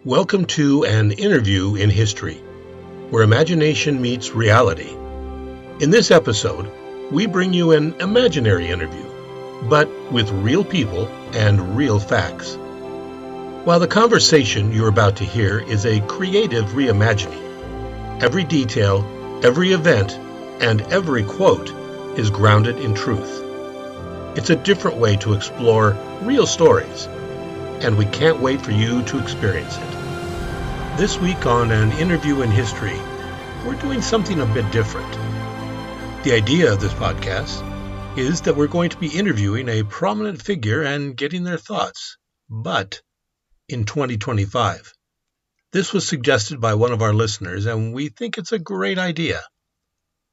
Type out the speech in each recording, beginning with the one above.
Welcome to An Interview in History, where imagination meets reality. In this episode, we bring you an imaginary interview, but with real people and real facts. While the conversation you're about to hear is a creative reimagining, every detail, every event, and every quote is grounded in truth. It's a different way to explore real stories, and we can't wait for you to experience it. This week on An Interview in History, we're doing something a bit different. The idea of this podcast is that we're going to be interviewing a prominent figure and getting their thoughts, but in 2025. This was suggested by one of our listeners, and we think it's a great idea.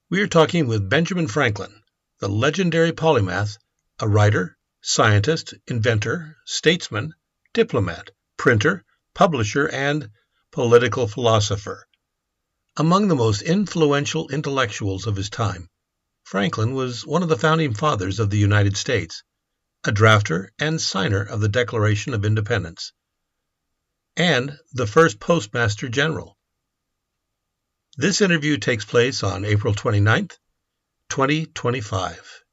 We are talking with Benjamin Franklin, the legendary polymath, a writer, scientist, inventor, statesman, diplomat, printer, publisher, and political philosopher. Among the most influential intellectuals of his time, Franklin was one of the founding fathers of the United States, a drafter and signer of the Declaration of Independence, and the first Postmaster General. This interview takes place on April 29th, 2025.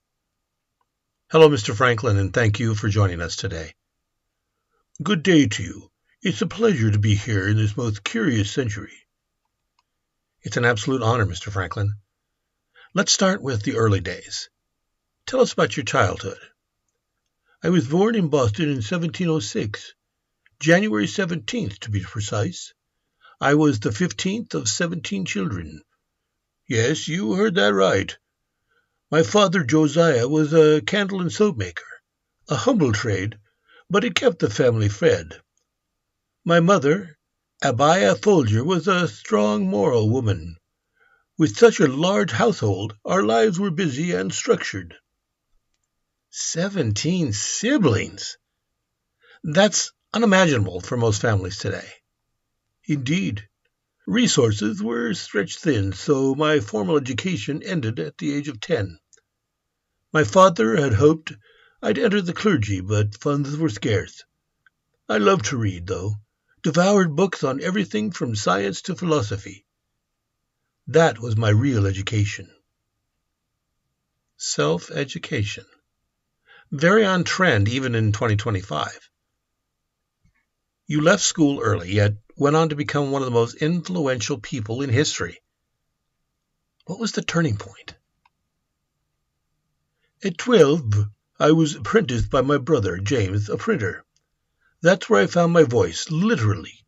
Hello, Mr. Franklin, and thank you for joining us today. Good day to you. It's a pleasure to be here in this most curious century. It's an absolute honor, Mr. Franklin. Let's start with the early days. Tell us about your childhood. I was born in Boston in 1706, January 17th to be precise. I was the 15th of 17 children. Yes, you heard that right. My father, Josiah, was a candle and soap maker, a humble trade, but it kept the family fed. My mother, Abiah Folger, was a strong moral woman. With such a large household, our lives were busy and structured. 17 siblings! That's unimaginable for most families today. Indeed. Resources were stretched thin, so my formal education ended at the age of 10. My father had hoped I'd enter the clergy, but funds were scarce. I loved to read, though. Devoured books on everything from science to philosophy. That was my real education. Self-education. Very on trend even in 2025. You left school early, yet went on to become one of the most influential people in history. What was the turning point? At 12, I was apprenticed by my brother, James, a printer. That's where I found my voice, literally.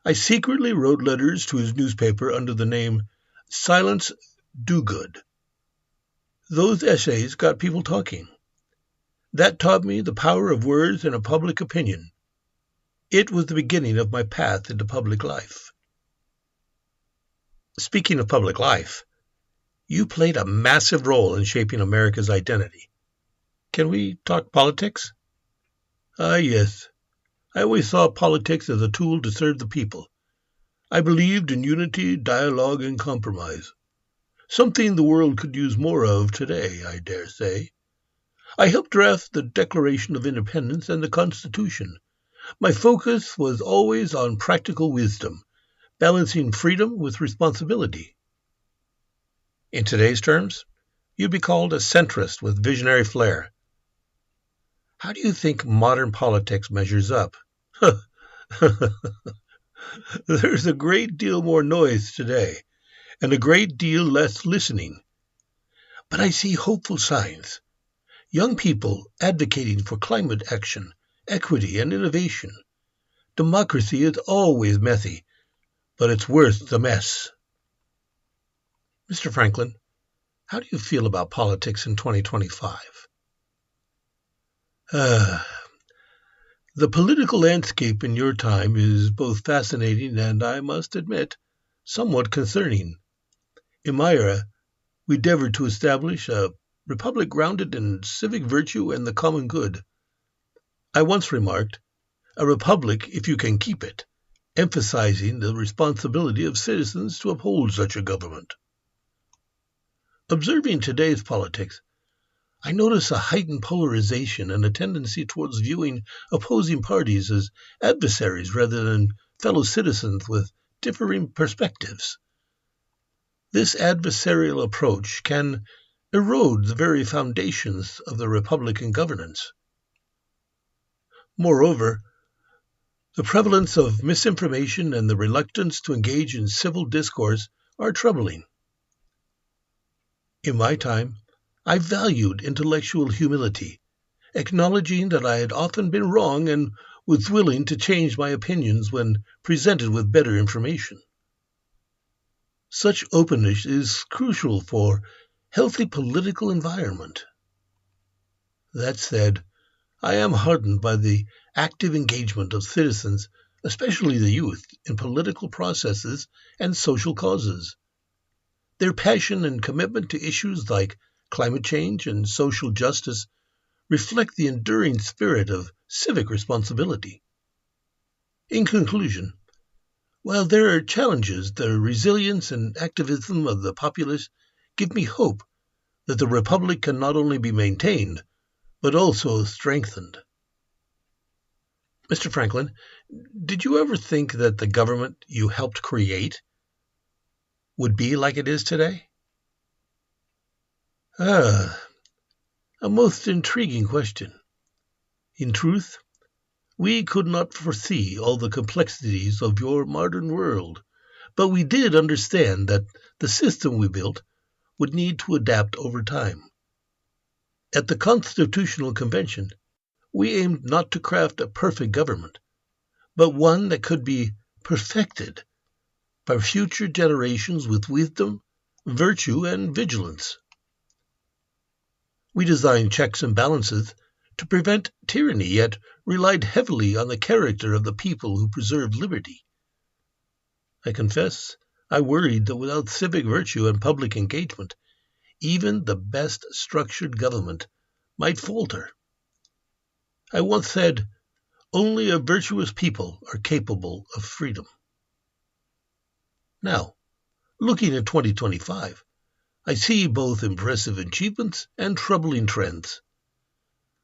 I secretly wrote letters to his newspaper under the name Silence Dogood. Those essays got people talking. That taught me the power of words and of public opinion. It was the beginning of my path into public life. Speaking of public life, you played a massive role in shaping America's identity. Can we talk politics? Yes. I always saw politics as a tool to serve the people. I believed in unity, dialogue, and compromise. Something the world could use more of today, I dare say. I helped draft the Declaration of Independence and the Constitution. My focus was always on practical wisdom, balancing freedom with responsibility. In today's terms, you'd be called a centrist with visionary flair. How do you think modern politics measures up? There's a great deal more noise today, and a great deal less listening. But I see hopeful signs. Young people advocating for climate action, equity, and innovation. Democracy is always messy, but it's worth the mess. Mr. Franklin, how do you feel about politics in 2025? The political landscape in your time is both fascinating and, I must admit, somewhat concerning. In my era, we endeavored to establish a republic grounded in civic virtue and the common good. I once remarked, a republic if you can keep it, emphasizing the responsibility of citizens to uphold such a government. Observing today's politics, I notice a heightened polarization and a tendency towards viewing opposing parties as adversaries rather than fellow citizens with differing perspectives. This adversarial approach can erode the very foundations of the Republican governance. Moreover, the prevalence of misinformation and the reluctance to engage in civil discourse are troubling. In my time, I valued intellectual humility, acknowledging that I had often been wrong and was willing to change my opinions when presented with better information. Such openness is crucial for healthy political environment. That said, I am heartened by the active engagement of citizens, especially the youth, in political processes and social causes. Their passion and commitment to issues like climate change and social justice reflect the enduring spirit of civic responsibility. In conclusion, while there are challenges, the resilience and activism of the populace give me hope that the Republic can not only be maintained, but also strengthened. Mr. Franklin, did you ever think that the government you helped create would be like it is today? A most intriguing question. In truth, we could not foresee all the complexities of your modern world, but we did understand that the system we built would need to adapt over time. At the Constitutional Convention, we aimed not to craft a perfect government, but one that could be perfected by future generations with wisdom, virtue, and vigilance. We designed checks and balances to prevent tyranny, yet relied heavily on the character of the people who preserved liberty. I confess, I worried that without civic virtue and public engagement, even the best structured government might falter. I once said, only a virtuous people are capable of freedom. Now, looking at 2025, I see both impressive achievements and troubling trends.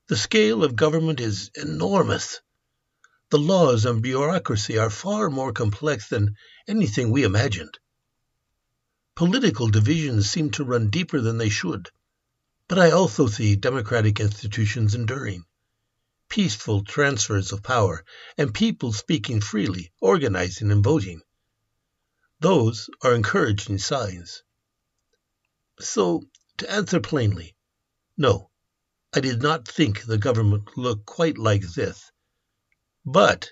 The scale of government is enormous. The laws and bureaucracy are far more complex than anything we imagined. Political divisions seem to run deeper than they should, but I also see democratic institutions enduring, peaceful transfers of power, and people speaking freely, organizing and voting. Those are encouraging signs. So, to answer plainly, no, I did not think the government looked quite like this, but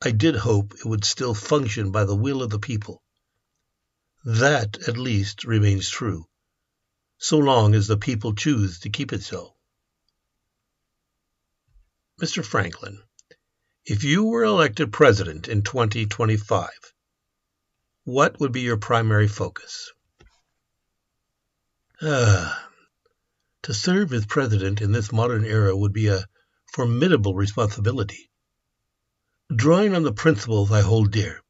I did hope it would still function by the will of the people. That, at least, remains true, so long as the people choose to keep it so. Mr. Franklin, if you were elected president in 2025, what would be your primary focus? To serve as president in this modern era would be a formidable responsibility. Drawing on the principles I hold dear,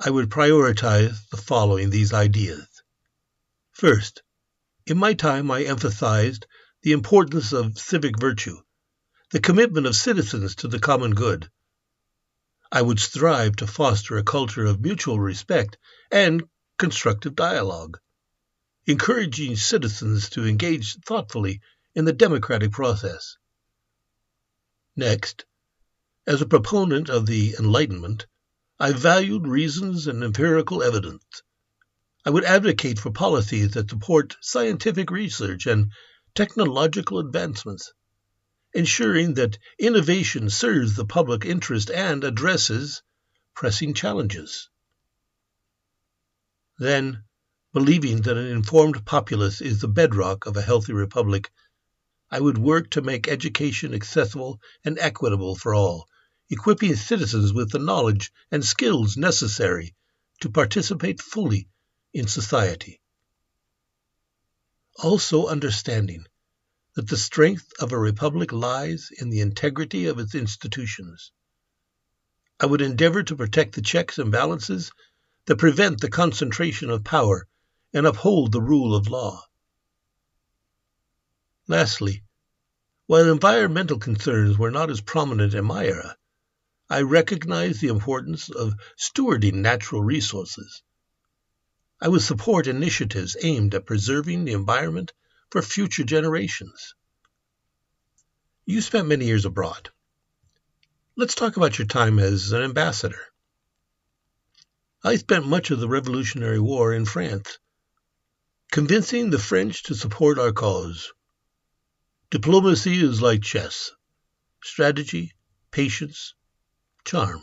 I would prioritize the following these ideas. First, in my time I emphasized the importance of civic virtue, the commitment of citizens to the common good. I would strive to foster a culture of mutual respect and constructive dialogue, encouraging citizens to engage thoughtfully in the democratic process. Next, as a proponent of the Enlightenment, I valued reasons and empirical evidence. I would advocate for policies that support scientific research and technological advancements, ensuring that innovation serves the public interest and addresses pressing challenges. Then, believing that an informed populace is the bedrock of a healthy republic, I would work to make education accessible and equitable for all, equipping citizens with the knowledge and skills necessary to participate fully in society. Also understanding that the strength of a republic lies in the integrity of its institutions. I would endeavor to protect the checks and balances that prevent the concentration of power and uphold the rule of law. Lastly, while environmental concerns were not as prominent in my era, I recognize the importance of stewarding natural resources. I would support initiatives aimed at preserving the environment for future generations. You spent many years abroad. Let's talk about your time as an ambassador. I spent much of the Revolutionary War in France, convincing the French to support our cause. Diplomacy is like chess: strategy, patience, charm.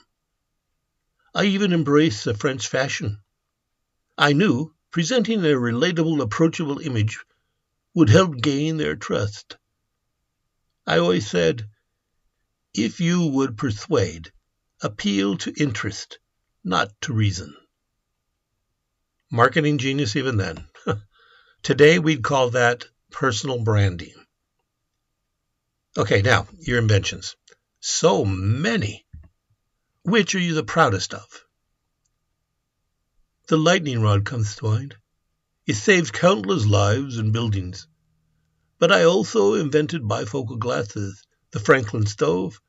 I even embraced the French fashion. I knew presenting a relatable, approachable image would help gain their trust. I always said, if you would persuade, appeal to interest, not to reason. Marketing genius even then. Today we'd call that personal branding. Okay, now, your inventions. So many. Which are you the proudest of? The lightning rod comes to mind. It saved countless lives and buildings. But I also invented bifocal glasses, the Franklin stove,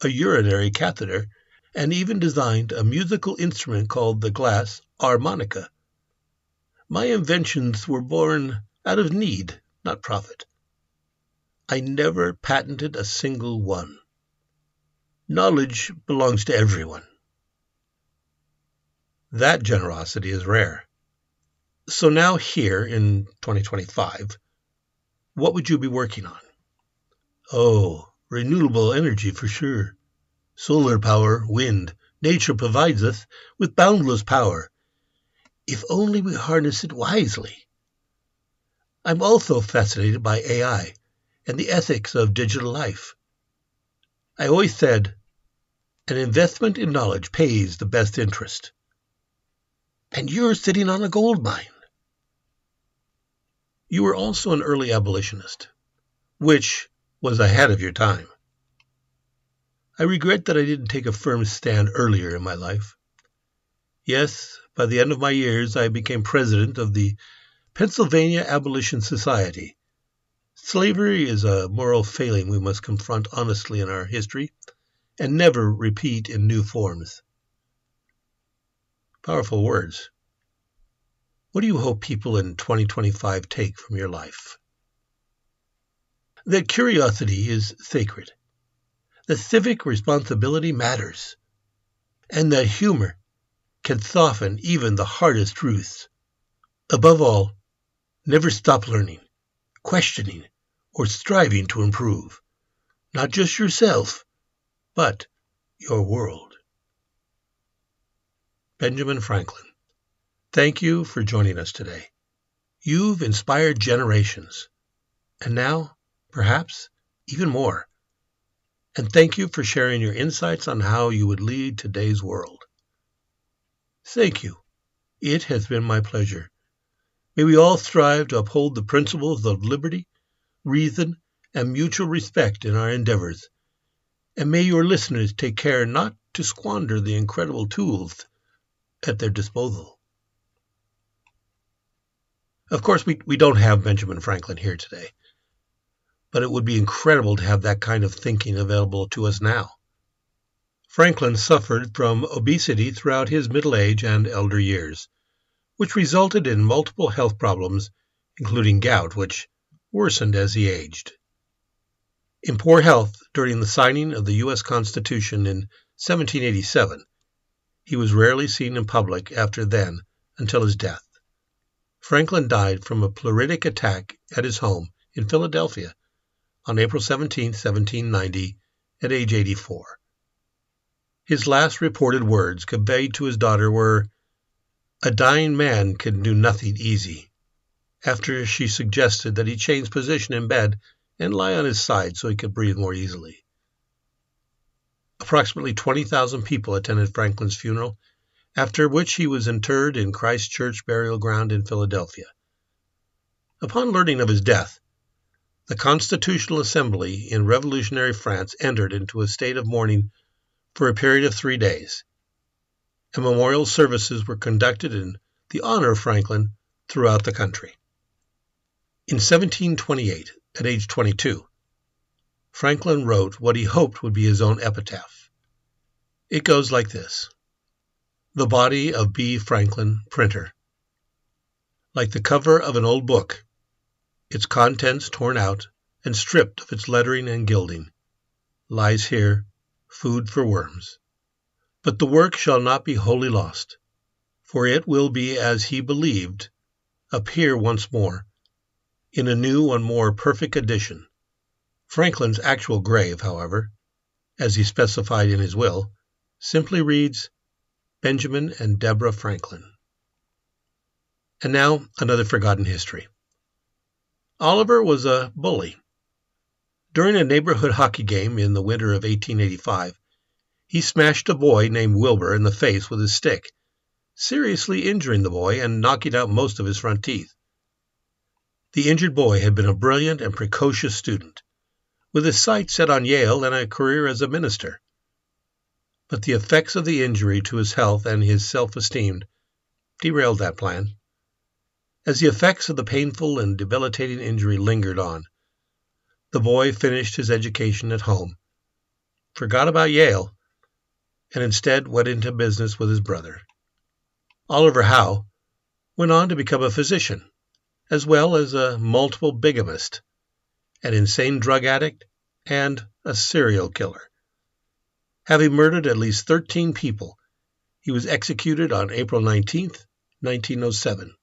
a urinary catheter, and even designed a musical instrument called the glass harmonica. My inventions were born out of need, not profit. I never patented a single one. Knowledge belongs to everyone. That generosity is rare. So now here in 2025, what would you be working on? Oh, renewable energy for sure. Solar power, wind. Nature provides us with boundless power, if only we harness it wisely. I'm also fascinated by AI and the ethics of digital life. I always said, an investment in knowledge pays the best interest. And you're sitting on a gold mine. You were also an early abolitionist, which was ahead of your time. I regret that I didn't take a firm stand earlier in my life. Yes, by the end of my years, I became president of the Pennsylvania Abolition Society. Slavery is a moral failing we must confront honestly in our history and never repeat in new forms. Powerful words. What do you hope people in 2025 take from your life? That curiosity is sacred. That civic responsibility matters. And that humor can soften even the hardest truths. Above all, never stop learning, questioning, or striving to improve. Not just yourself, but your world. Benjamin Franklin, thank you for joining us today. You've inspired generations, and now, perhaps, even more. And thank you for sharing your insights on how you would lead today's world. Thank you. It has been my pleasure. May we all strive to uphold the principles of liberty, reason, and mutual respect in our endeavors. And may your listeners take care not to squander the incredible tools at their disposal. Of course, we don't have Benjamin Franklin here today, but it would be incredible to have that kind of thinking available to us now. Franklin suffered from obesity throughout his middle age and elder years, which resulted in multiple health problems, including gout, which worsened as he aged. In poor health during the signing of the U.S. Constitution in 1787, he was rarely seen in public after then until his death. Franklin died from a pleuritic attack at his home in Philadelphia on April 17, 1790, at age 84. His last reported words conveyed to his daughter were, "A dying man can do nothing easy," after she suggested that he change position in bed and lie on his side so he could breathe more easily. Approximately 20,000 people attended Franklin's funeral, after which he was interred in Christ Church Burial Ground in Philadelphia. Upon learning of his death, the Constitutional Assembly in revolutionary France entered into a state of mourning for a period of 3 days, and memorial services were conducted in the honor of Franklin throughout the country. In 1728, at age 22, Franklin wrote what he hoped would be his own epitaph. It goes like this. The body of B. Franklin, printer. Like the cover of an old book, its contents torn out and stripped of its lettering and gilding, lies here, food for worms. But the work shall not be wholly lost, for it will be as he believed, appear once more, in a new and more perfect edition. Franklin's actual grave, however, as he specified in his will, simply reads, Benjamin and Deborah Franklin. And now, another forgotten history. Oliver was a bully. During a neighborhood hockey game in the winter of 1885, he smashed a boy named Wilbur in the face with his stick, seriously injuring the boy and knocking out most of his front teeth. The injured boy had been a brilliant and precocious student, with his sights set on Yale and a career as a minister. But the effects of the injury to his health and his self-esteem derailed that plan. As the effects of the painful and debilitating injury lingered on, the boy finished his education at home, forgot about Yale, and instead went into business with his brother. Oliver Howe went on to become a physician, as well as a multiple bigamist, an insane drug addict, and a serial killer. Having murdered at least 13 people, he was executed on April 19, 1907.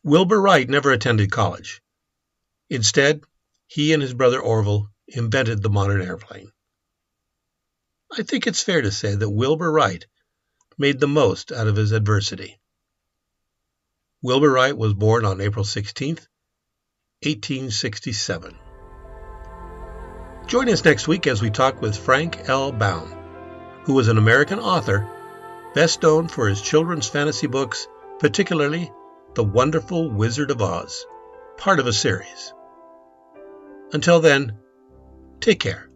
Wilbur Wright never attended college. Instead, he and his brother Orville invented the modern airplane. I think it's fair to say that Wilbur Wright made the most out of his adversity. Wilbur Wright was born on April 16, 1867. Join us next week as we talk with Frank L. Baum, who was an American author, best known for his children's fantasy books, particularly The Wonderful Wizard of Oz, part of a series. Until then, take care.